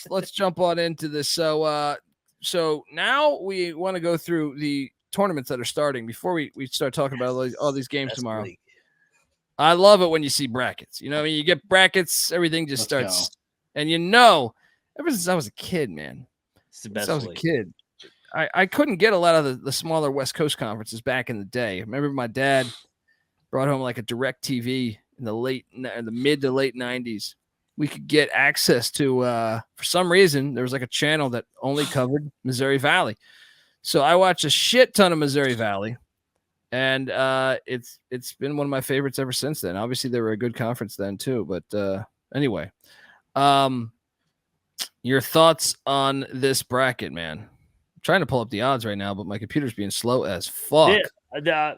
let's jump on into this. So now we want to go through the tournaments that are starting before we start talking about all these games tomorrow. League. I love it when you see brackets. You know, you get brackets, everything just starts. And ever since I was a kid, man. It's the best. Since I was a kid. I couldn't get a lot of the smaller West Coast conferences back in the day. I remember my dad brought home like a direct TV in the mid to late 90s. We could get access to, for some reason, there was like a channel that only covered Missouri Valley. So I watched a shit ton of Missouri Valley, and it's been one of my favorites ever since then. Obviously, they were a good conference then too. But anyway, your thoughts on this bracket, man? I'm trying to pull up the odds right now, but my computer's being slow as fuck. Yeah,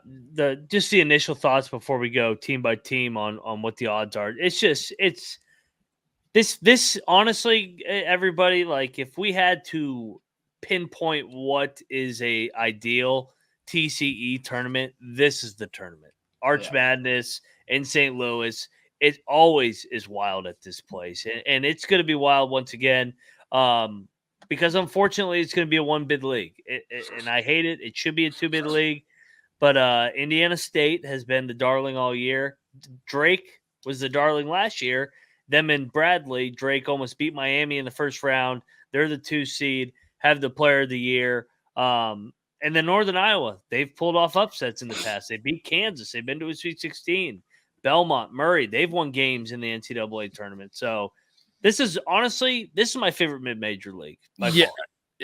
just the initial thoughts before we go team by team on what the odds are. It's this honestly, everybody, like if we had to pinpoint what is a ideal TCE tournament, this is the tournament. Arch Madness in St. Louis. It always is wild at this place, and it's going to be wild once again. Because unfortunately, it's going to be a one-bid league, and I hate it. It should be a two-bid league, but Indiana State has been the darling all year. Drake was the darling last year. Them and Bradley, Drake almost beat Miami in the first round. They're the 2 seed, have the player of the year. And then Northern Iowa, they've pulled off upsets in the past. They beat Kansas. They've been to a Sweet 16. Belmont, Murray, they've won games in the NCAA tournament. So this is my favorite mid-major league. Yeah,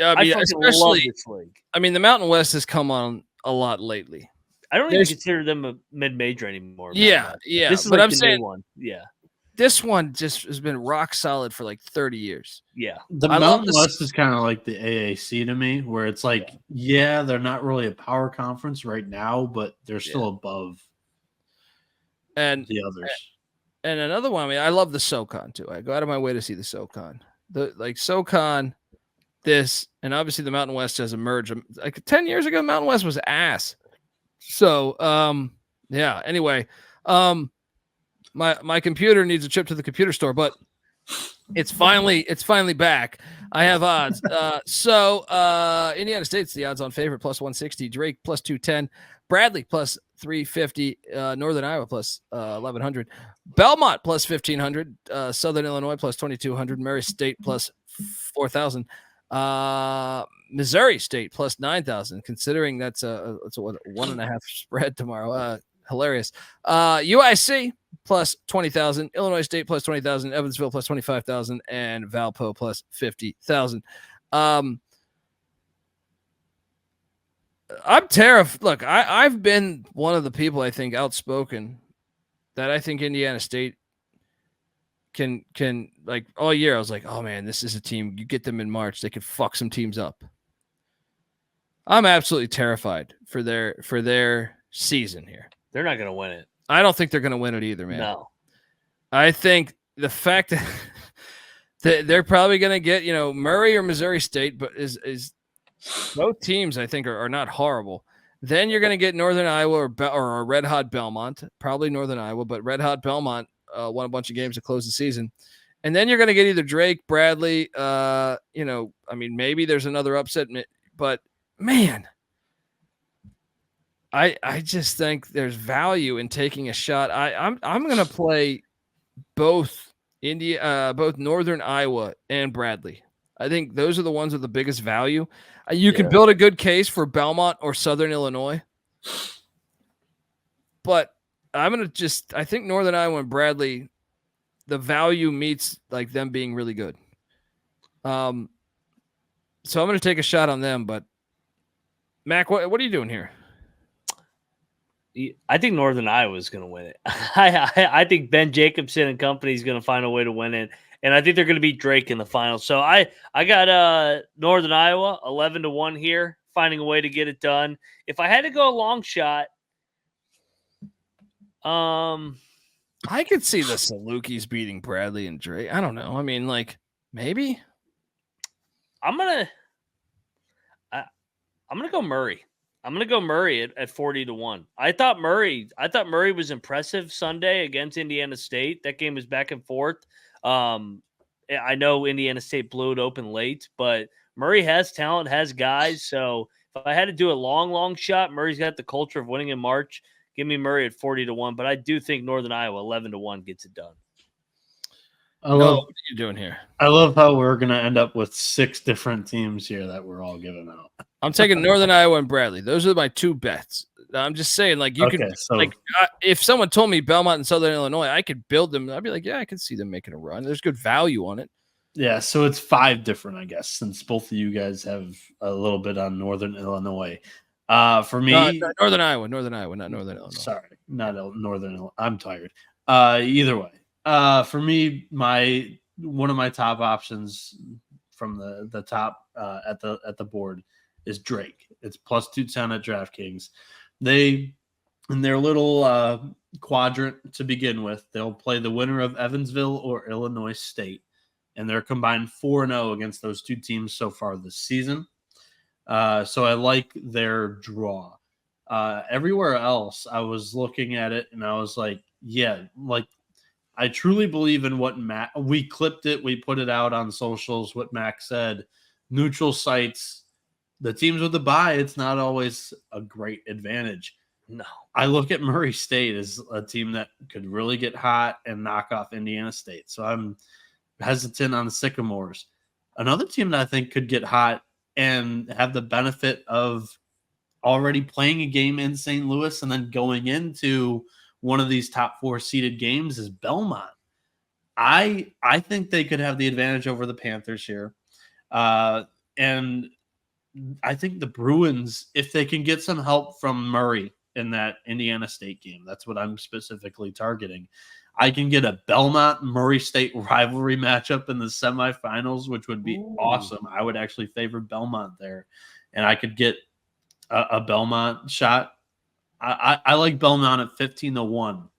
I mean, especially love this league. I mean, the Mountain West has come on a lot lately. I don't even consider them a mid-major anymore. Yeah. This is but like I'm the saying new one. Yeah. This one just has been rock solid for like 30 years. Yeah. The Mountain West is kind of like the AAC to me, where it's like, they're not really a power conference right now, but they're still above and the others. And another one, I mean, I love the SoCon too. I go out of my way to see the SoCon. SoCon, and obviously the Mountain West has emerged. Like 10 years ago, Mountain West was ass. So, anyway, my computer needs a trip to the computer store, but it's finally back. I have odds. Indiana State's the odds on favorite plus 160, Drake plus 210, Bradley plus 350, Northern Iowa plus 1100, Belmont plus 1500, Southern Illinois plus 2200, Murray State plus 4000, Missouri State plus 9,000. Considering that's a 1.5 spread tomorrow. Hilarious. UIC plus 20,000, Illinois State plus 20,000, Evansville plus 25,000, and Valpo plus 50,000. I'm terrified. Look, I've been one of the people I think outspoken that I think Indiana State can like all year. I was like, oh man, this is a team. You get them in March, they could fuck some teams up. I'm absolutely terrified for their season here. They're not going to win it. I don't think they're going to win it either, man. No. I think the fact that they're probably going to get, Murray or Missouri State, but is both teams I think are not horrible. Then you're going to get Northern Iowa or Red Hot Belmont, probably Northern Iowa, but Red Hot Belmont won a bunch of games to close the season. And then you're going to get either Drake, Bradley, maybe there's another upset, but man, I just think there's value in taking a shot. I'm going to play both Northern Iowa and Bradley. I think those are the ones with the biggest value. You can build a good case for Belmont or Southern Illinois, but I think Northern Iowa and Bradley, the value meets like them being really good. So I'm going to take a shot on them, but Mac, what are you doing here? I think Northern Iowa is going to win it. I think Ben Jacobson and company is going to find a way to win it. And I think they're going to beat Drake in the final. So I got Northern Iowa 11-1 here, finding a way to get it done. If I had to go a long shot, I could see the Salukis beating Bradley and Drake. I don't know. I mean, like maybe. I'm gonna go Murray. I'm gonna go Murray at 40-1. I thought Murray was impressive Sunday against Indiana State. That game was back and forth. And I know Indiana State blew it open late, but Murray has talent, has guys. So if I had to do a long shot, Murray's got the culture of winning in March. Give me Murray at 40-1, but I do think Northern Iowa 11-1 gets it done. What are you doing here? I love how we're going to end up with 6 different teams here that we're all giving out. I'm taking Northern Iowa and Bradley. Those are my 2 bets. I'm just saying, like, if someone told me Belmont and Southern Illinois, I could build them. I'd be like, yeah, I could see them making a run. There's good value on it. Yeah, so it's 5 different, I guess, since both of you guys have a little bit on Northern Illinois. For me, Northern Iowa, not Northern Illinois. Sorry, not Northern Illinois. I'm tired. Either way, for me, one of my top options from the top at the board is Drake. It's +210 at DraftKings. They, in their little quadrant to begin with, they'll play the winner of Evansville or Illinois State, and they're combined 4-0 against those 2 teams so far this season. So I like their draw. Everywhere else, I was looking at it and I was like, yeah, like I truly believe in what Matt, we clipped it, we put it out on socials, what Max said, neutral sites, the teams with the bye, it's not always a great advantage. No. I look at Murray State as a team that could really get hot and knock off Indiana State. So I'm hesitant on the Sycamores. Another team that I think could get hot and have the benefit of already playing a game in St. Louis and then going into one of these top 4 seeded games is Belmont. I think they could have the advantage over the Panthers here. And I think the Bruins, if they can get some help from Murray in that Indiana State game, that's what I'm specifically targeting. I can get a Belmont-Murray State rivalry matchup in the semifinals, which would be awesome. I would actually favor Belmont there, and I could get a Belmont shot. I like Belmont at 15-1.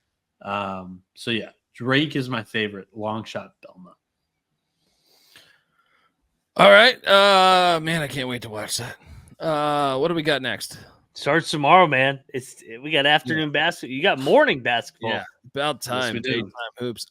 So, yeah, Drake is my favorite. Long shot Belmont. All right. Man, I can't wait to watch that. What do we got next? Starts tomorrow, man. We got afternoon basketball. You got morning basketball. Yeah, about time. Yes, we do. Daytime hoops.